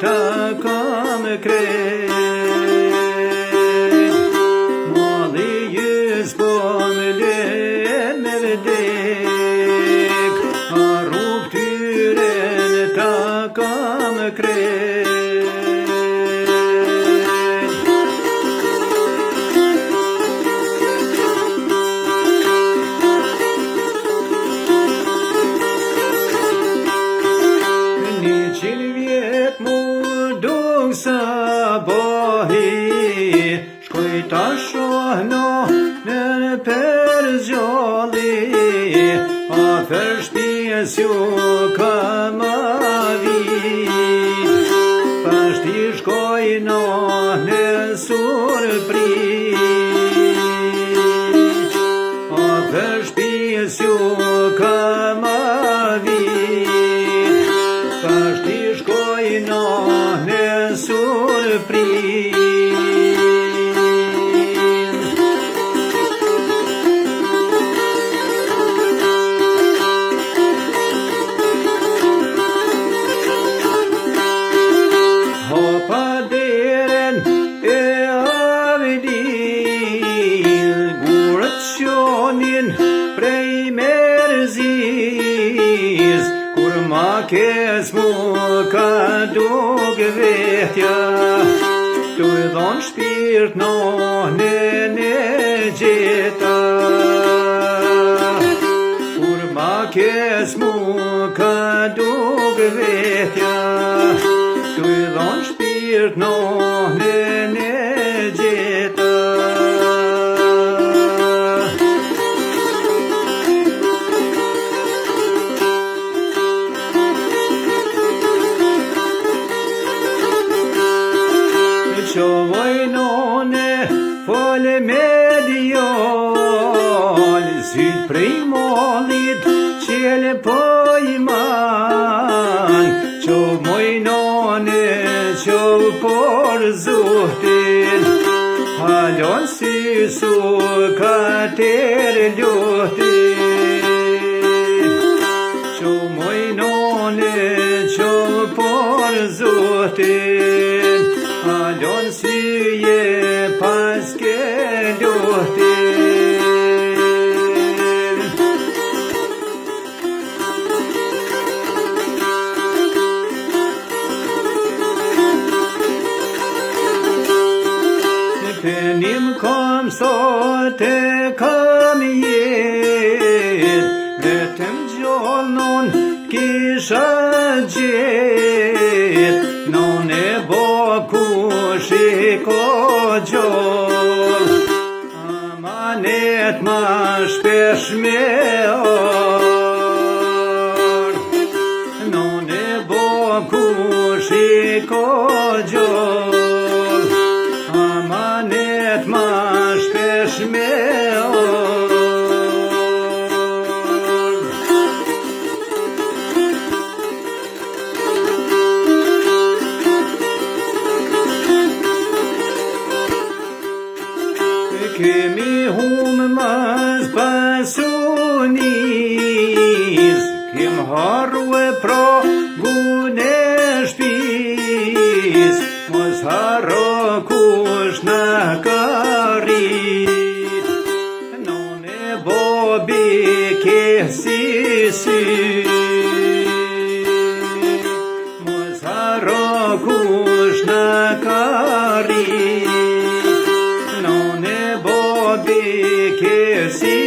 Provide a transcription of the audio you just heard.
të kam krejt, mali jës po më len me vdek, a rrug tyren të kam krejt. Sa bahi shkoj ta shohno në përzgjalli, afer shtjes ju kam avit, pashti shkoj në surprit, afer shtjes ju kam avit, pashti shkoj në surprit. Hoppa deren e avdil, gurët shonin prej merzis, kur ma kes mu ka dug vetja, tu i dhon shpirt nohnen e gjeta. Kur ma kes mu ka dug vetja, tu i dhon shpirt nohnen e gjeta. Qovoj none fole me djall, syt prej mallit qele po i man, qovoj none qov por zuhtin, halon si su ka ter luhtin, qovoj none qov por zuhtin, halon si je pas ke luhtin. Penim kom sot e kam jet, vetëm gjollon kisha gjet, non e bo kush i ko gjoll, amanet ma shpesh me or, non e bo kush i ko gjoll, amanet ma shpesh me or. Kemi hum mas pasunis, kem harru e pro gune shpis, mos harro kush na karit, non e bobi ke si mos harro kush na karit, non e bobi ke si